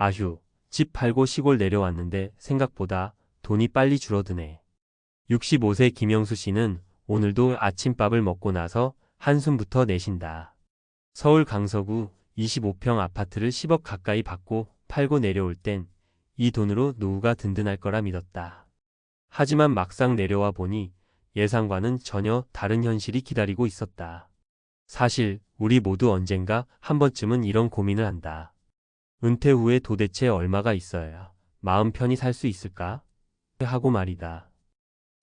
아휴, 집 팔고 시골 내려왔는데 생각보다 돈이 빨리 줄어드네. 65세 김영수 씨는 오늘도 아침밥을 먹고 나서 한숨부터 내쉰다. 서울 강서구 25평 아파트를 10억 가까이 받고 팔고 내려올 땐 이 돈으로 노후가 든든할 거라 믿었다. 하지만 막상 내려와 보니 예상과는 전혀 다른 현실이 기다리고 있었다. 사실 우리 모두 언젠가 한 번쯤은 이런 고민을 한다. 은퇴 후에 도대체 얼마가 있어야 마음 편히 살 수 있을까? 하고 말이다.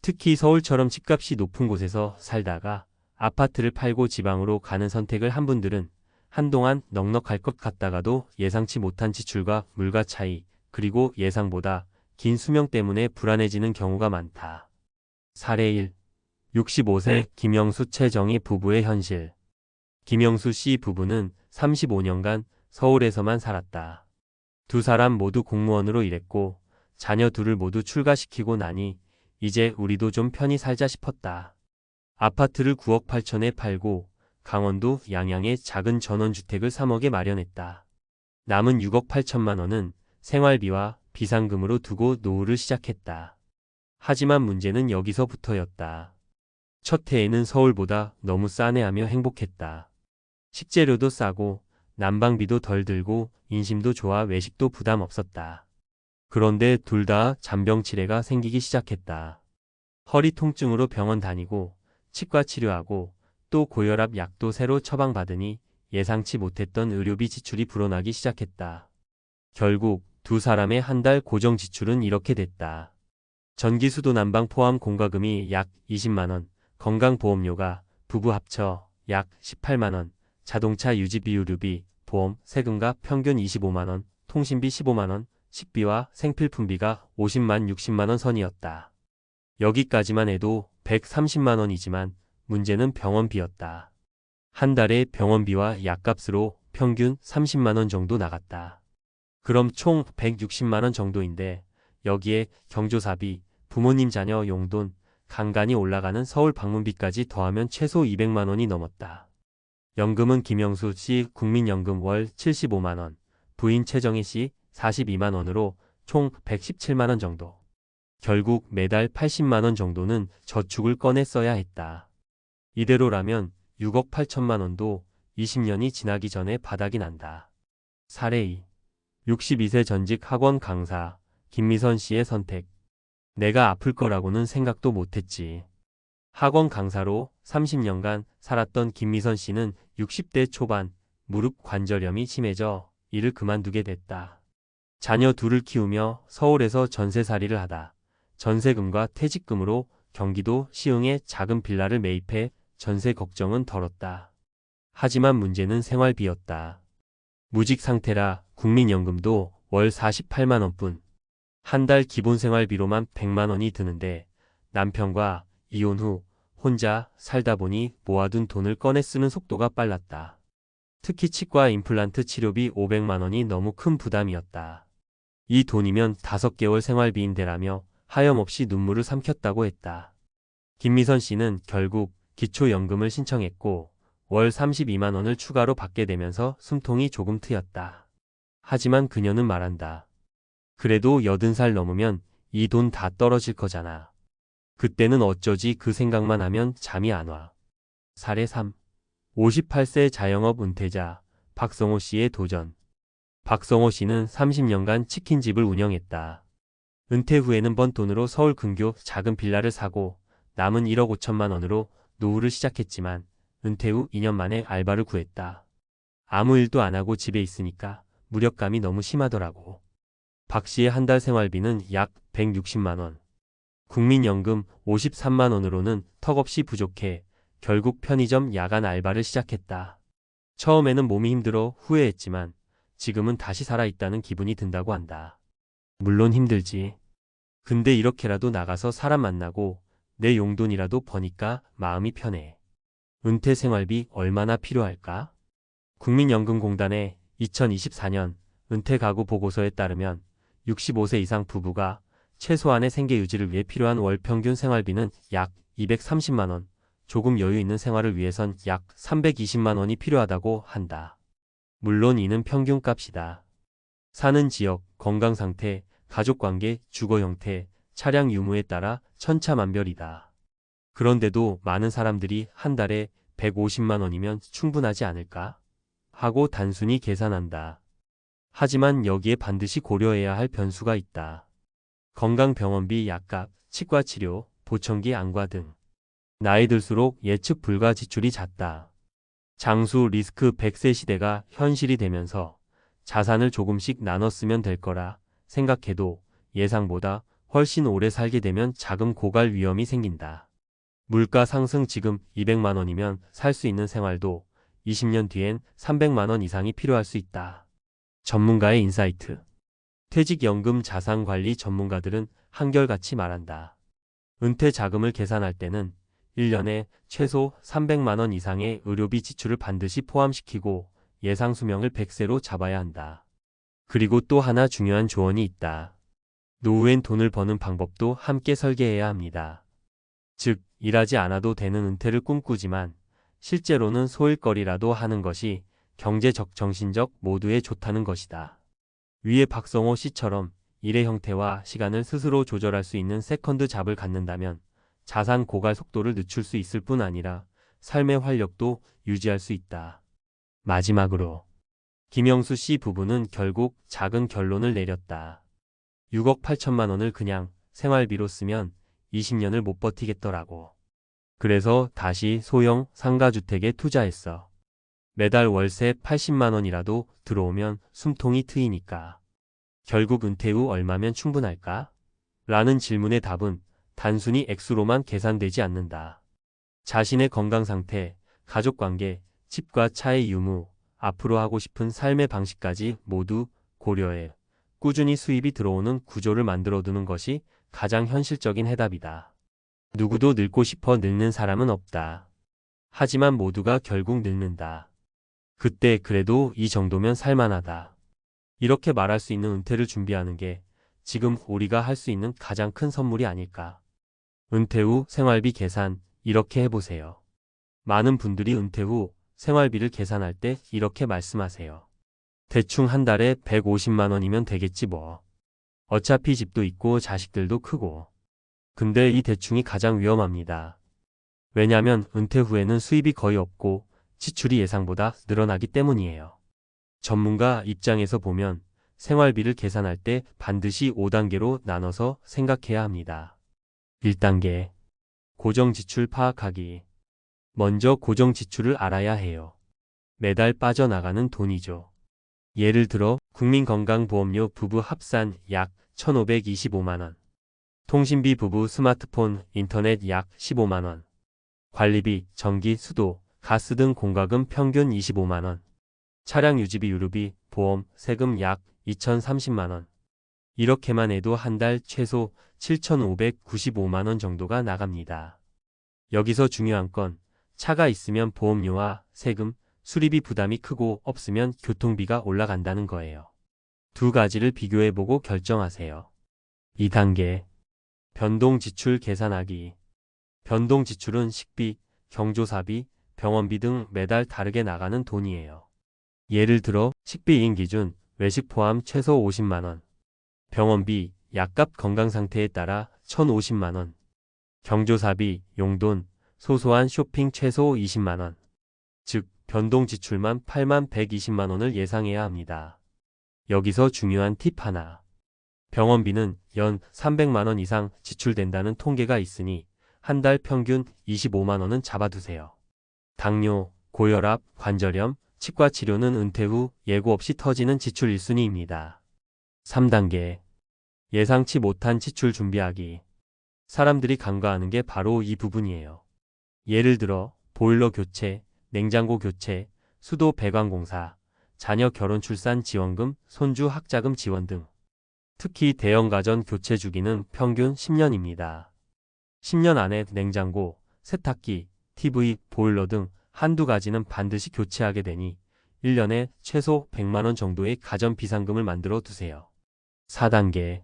특히 서울처럼 집값이 높은 곳에서 살다가 아파트를 팔고 지방으로 가는 선택을 한 분들은 한동안 넉넉할 것 같다가도 예상치 못한 지출과 물가 차이, 그리고 예상보다 긴 수명 때문에 불안해지는 경우가 많다. 사례 1. 65세 김영수 최정희 부부의 현실. 김영수 씨 부부는 35년간 서울에서만 살았다. 두 사람 모두 공무원으로 일했고 자녀 둘을 모두 출가시키고 나니 이제 우리도 좀 편히 살자 싶었다. 아파트를 9억 8천에 팔고 강원도 양양에 작은 전원주택을 3억에 마련했다. 남은 6억 8천만 원은 생활비와 비상금으로 두고 노후를 시작했다. 하지만 문제는 여기서부터였다. 첫 해에는 서울보다 너무 싸네하며 행복했다. 식재료도 싸고 난방비도 덜 들고 인심도 좋아 외식도 부담 없었다. 그런데 둘 다 잔병치레가 생기기 시작했다. 허리 통증으로 병원 다니고 치과 치료하고 또 고혈압 약도 새로 처방받으니 예상치 못했던 의료비 지출이 불어나기 시작했다. 결국 두 사람의 한 달 고정 지출은 이렇게 됐다. 전기수도 난방 포함 공과금이 약 20만 원, 건강보험료가 부부 합쳐 약 18만 원, 자동차 유지비유류비, 보험, 세금과 평균 25만 원, 통신비 15만 원, 식비와 생필품비가 50만 60만 원 선이었다. 여기까지만 해도 130만 원이지만 문제는 병원비였다. 한 달에 병원비와 약값으로 평균 30만 원 정도 나갔다. 그럼 총 160만 원 정도인데 여기에 경조사비, 부모님 자녀 용돈, 간간히 올라가는 서울 방문비까지 더하면 최소 200만 원이 넘었다. 연금은 김영수 씨 국민연금 월 75만 원, 부인 최정희 씨 42만 원으로 총 117만 원 정도. 결국 매달 80만 원 정도는 저축을 꺼내 써야 했다. 이대로라면 6억 8천만 원도 20년이 지나기 전에 바닥이 난다. 사례 2. 62세 전직 학원 강사 김미선 씨의 선택. 내가 아플 거라고는 생각도 못했지. 학원 강사로 30년간 살았던 김미선 씨는 60대 초반 무릎 관절염이 심해져 일을 그만두게 됐다. 자녀 둘을 키우며 서울에서 전세살이를 하다 전세금과 퇴직금으로 경기도 시흥에 작은 빌라를 매입해 전세 걱정은 덜었다. 하지만 문제는 생활비였다. 무직 상태라 국민연금도 월 48만 원뿐. 한 달 기본 생활비로만 100만 원이 드는데 남편과 이혼 후 혼자 살다 보니 모아둔 돈을 꺼내 쓰는 속도가 빨랐다. 특히 치과 임플란트 치료비 500만 원이 너무 큰 부담이었다. 이 돈이면 5개월 생활비인데라며 하염없이 눈물을 삼켰다고 했다. 김미선 씨는 결국 기초연금을 신청했고 월 32만 원을 추가로 받게 되면서 숨통이 조금 트였다. 하지만 그녀는 말한다. 그래도 80살 넘으면 이 돈 다 떨어질 거잖아. 그때는 어쩌지 그 생각만 하면 잠이 안 와. 사례 3. 58세 자영업 은퇴자 박성호 씨의 도전. 박성호 씨는 30년간 치킨집을 운영했다. 은퇴 후에는 번 돈으로 서울 근교 작은 빌라를 사고 남은 1억 5천만 원으로 노후를 시작했지만 은퇴 후 2년 만에 알바를 구했다. 아무 일도 안 하고 집에 있으니까 무력감이 너무 심하더라고. 박 씨의 한 달 생활비는 약 160만 원. 국민연금 53만 원으로는 턱없이 부족해 결국 편의점 야간 알바를 시작했다. 처음에는 몸이 힘들어 후회했지만 지금은 다시 살아있다는 기분이 든다고 한다. 물론 힘들지. 근데 이렇게라도 나가서 사람 만나고 내 용돈이라도 버니까 마음이 편해. 은퇴 생활비 얼마나 필요할까? 국민연금공단의 2024년 은퇴 가구 보고서에 따르면 65세 이상 부부가 최소한의 생계 유지를 위해 필요한 월 평균 생활비는 약 230만 원, 조금 여유 있는 생활을 위해선 약 320만 원이 필요하다고 한다. 물론 이는 평균값이다. 사는 지역, 건강 상태, 가족 관계, 주거 형태, 차량 유무에 따라 천차만별이다. 그런데도 많은 사람들이 한 달에 150만 원이면 충분하지 않을까? 하고 단순히 계산한다. 하지만 여기에 반드시 고려해야 할 변수가 있다. 건강병원비, 약값, 치과치료, 보청기, 안과 등. 나이 들수록 예측 불가 지출이 잦다. 장수 리스크 100세 시대가 현실이 되면서 자산을 조금씩 나눠 쓰면 될 거라 생각해도 예상보다 훨씬 오래 살게 되면 자금 고갈 위험이 생긴다. 물가 상승, 지금 200만 원이면 살 수 있는 생활도 20년 뒤엔 300만 원 이상이 필요할 수 있다. 전문가의 인사이트. 퇴직연금 자산관리 전문가들은 한결같이 말한다. 은퇴 자금을 계산할 때는 1년에 최소 300만 원 이상의 의료비 지출을 반드시 포함시키고 예상 수명을 100세로 잡아야 한다. 그리고 또 하나 중요한 조언이 있다. 노후엔 돈을 버는 방법도 함께 설계해야 합니다. 즉, 일하지 않아도 되는 은퇴를 꿈꾸지만 실제로는 소일거리라도 하는 것이 경제적, 정신적 모두에 좋다는 것이다. 위에 박성호 씨처럼 일의 형태와 시간을 스스로 조절할 수 있는 세컨드 잡을 갖는다면 자산 고갈 속도를 늦출 수 있을 뿐 아니라 삶의 활력도 유지할 수 있다. 마지막으로 김영수 씨 부부는 결국 작은 결론을 내렸다. 6억 8천만 원을 그냥 생활비로 쓰면 20년을 못 버티겠더라고. 그래서 다시 소형 상가주택에 투자했어. 매달 월세 80만 원이라도 들어오면 숨통이 트이니까. 결국 은퇴 후 얼마면 충분할까? 라는 질문의 답은 단순히 액수로만 계산되지 않는다. 자신의 건강 상태, 가족 관계, 집과 차의 유무, 앞으로 하고 싶은 삶의 방식까지 모두 고려해 꾸준히 수입이 들어오는 구조를 만들어두는 것이 가장 현실적인 해답이다. 누구도 늙고 싶어 늙는 사람은 없다. 하지만 모두가 결국 늙는다. 그때 그래도 이 정도면 살만하다. 이렇게 말할 수 있는 은퇴를 준비하는 게 지금 우리가 할 수 있는 가장 큰 선물이 아닐까. 은퇴 후 생활비 계산, 이렇게 해보세요. 많은 분들이 은퇴 후 생활비를 계산할 때 이렇게 말씀하세요. 대충 한 달에 150만 원이면 되겠지 뭐. 어차피 집도 있고 자식들도 크고. 근데 이 대충이 가장 위험합니다. 왜냐면 은퇴 후에는 수입이 거의 없고 지출이 예상보다 늘어나기 때문이에요. 전문가 입장에서 보면 생활비를 계산할 때 반드시 5단계로 나눠서 생각해야 합니다. 1단계. 고정지출 파악하기. 먼저 고정지출을 알아야 해요. 매달 빠져나가는 돈이죠. 예를 들어 국민건강보험료 부부 합산 약 1,525만 원. 통신비 부부 스마트폰, 인터넷 약 15만 원. 관리비, 전기, 수도, 가스 등 공과금 평균 25만 원. 차량 유지비, 유류비, 보험, 세금 약 2,030만 원. 이렇게만 해도 한 달 최소 7,595만 원 정도가 나갑니다. 여기서 중요한 건 차가 있으면 보험료와 세금, 수리비 부담이 크고 없으면 교통비가 올라간다는 거예요. 두 가지를 비교해보고 결정하세요. 2단계. 변동지출 계산하기. 변동지출은 식비, 경조사비, 병원비 등 매달 다르게 나가는 돈이에요. 예를 들어 식비인 기준 외식 포함 최소 50만 원. 병원비, 약값, 건강상태에 따라 1,050만 원. 경조사비, 용돈, 소소한 쇼핑 최소 20만 원. 즉 변동지출만 8만 120만 원을 예상해야 합니다. 여기서 중요한 팁 하나. 병원비는 연 300만 원 이상 지출된다는 통계가 있으니 한 달 평균 25만 원은 잡아두세요. 당뇨, 고혈압, 관절염, 치과 치료는 은퇴 후 예고 없이 터지는 지출 1순위입니다. 3단계. 예상치 못한 지출 준비하기. 사람들이 간과하는 게 바로 이 부분이에요. 예를 들어 보일러 교체, 냉장고 교체, 수도 배관 공사, 자녀 결혼 출산 지원금, 손주 학자금 지원 등. 특히 대형 가전 교체 주기는 평균 10년입니다. 10년 안에 냉장고, 세탁기, TV, 보일러 등 한두 가지는 반드시 교체하게 되니 1년에 최소 100만 원 정도의 가전 비상금을 만들어 두세요. 4단계.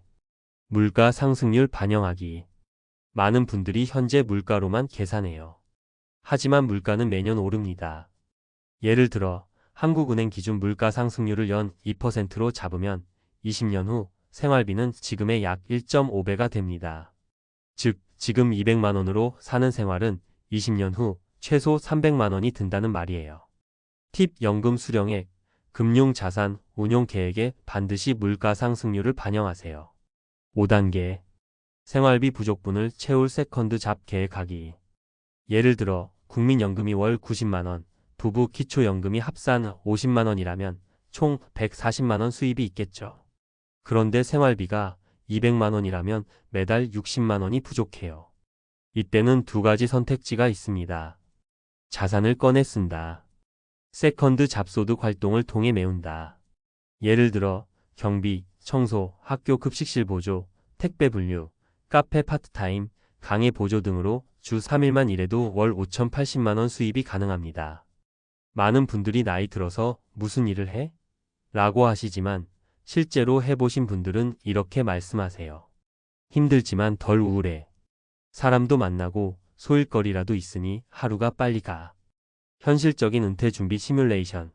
물가 상승률 반영하기. 많은 분들이 현재 물가로만 계산해요. 하지만 물가는 매년 오릅니다. 예를 들어 한국은행 기준 물가 상승률을 연 2%로 잡으면 20년 후 생활비는 지금의 약 1.5배가 됩니다. 즉, 지금 200만 원으로 사는 생활은 20년 후 최소 300만 원이 든다는 말이에요. 팁: 연금 수령액, 금융자산 운용 계획에 반드시 물가 상승률을 반영하세요. 5단계. 생활비 부족분을 채울 세컨드 잡 계획하기. 예를 들어 국민연금이 월 90만 원, 부부 기초연금이 합산 50만 원이라면 총 140만 원 수입이 있겠죠. 그런데 생활비가 200만 원이라면 매달 60만 원이 부족해요. 이때는 두 가지 선택지가 있습니다. 자산을 꺼내 쓴다. 세컨드 잡소득 활동을 통해 메운다. 예를 들어 경비, 청소, 학교 급식실 보조, 택배 분류, 카페 파트타임, 강의 보조 등으로 주 3일만 일해도 월 5,080만 원 수입이 가능합니다. 많은 분들이 나이 들어서 무슨 일을 해? 라고 하시지만 실제로 해보신 분들은 이렇게 말씀하세요. 힘들지만 덜 우울해. 사람도 만나고 소일거리라도 있으니 하루가 빨리 가. 현실적인 은퇴 준비 시뮬레이션.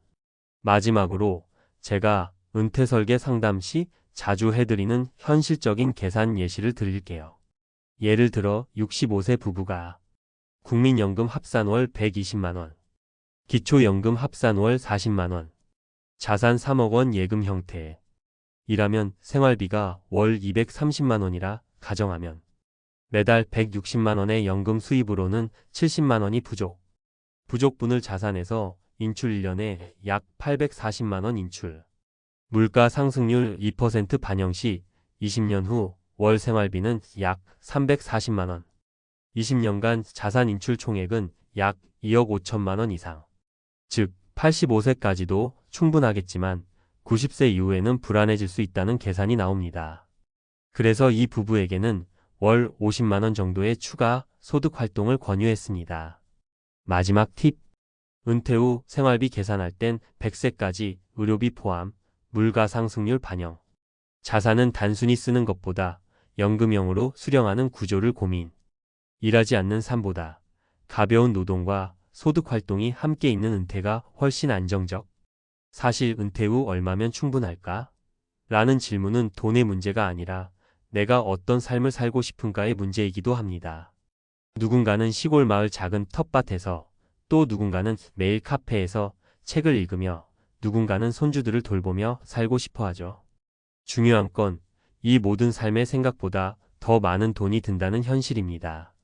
마지막으로 제가 은퇴 설계 상담 시 자주 해드리는 현실적인 계산 예시를 드릴게요. 예를 들어 65세 부부가 국민연금 합산월 120만 원, 기초연금 합산월 40만 원, 자산 3억 원 예금 형태. 이라면 생활비가 월 230만 원이라 가정하면 매달 160만 원의 연금 수입으로는 70만 원이 부족. 부족분을 자산해서 인출 1년에 약 840만 원 인출. 물가 상승률 2% 반영 시 20년 후 월 생활비는 약 340만 원. 20년간 자산 인출 총액은 약 2억 5천만 원 이상. 즉 85세까지도 충분하겠지만 90세 이후에는 불안해질 수 있다는 계산이 나옵니다. 그래서 이 부부에게는 월 50만 원 정도의 추가 소득 활동을 권유했습니다. 마지막 팁. 은퇴 후 생활비 계산할 땐 100세까지 의료비 포함, 물가 상승률 반영. 자산은 단순히 쓰는 것보다 연금형으로 수령하는 구조를 고민. 일하지 않는 삶보다 가벼운 노동과 소득 활동이 함께 있는 은퇴가 훨씬 안정적. 사실 은퇴 후 얼마면 충분할까? 라는 질문은 돈의 문제가 아니라 내가 어떤 삶을 살고 싶은가의 문제이기도 합니다. 누군가는 시골 마을 작은 텃밭에서, 또 누군가는 매일 카페에서 책을 읽으며, 누군가는 손주들을 돌보며 살고 싶어 하죠. 중요한 건 이 모든 삶의 생각보다 더 많은 돈이 든다는 현실입니다.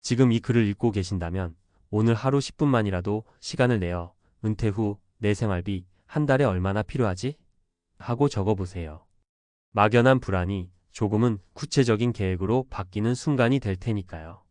지금 이 글을 읽고 계신다면 오늘 하루 10분만이라도 시간을 내어 은퇴 후 내 생활비 한 달에 얼마나 필요하지? 하고 적어보세요. 막연한 불안이 조금은 구체적인 계획으로 바뀌는 순간이 될 테니까요.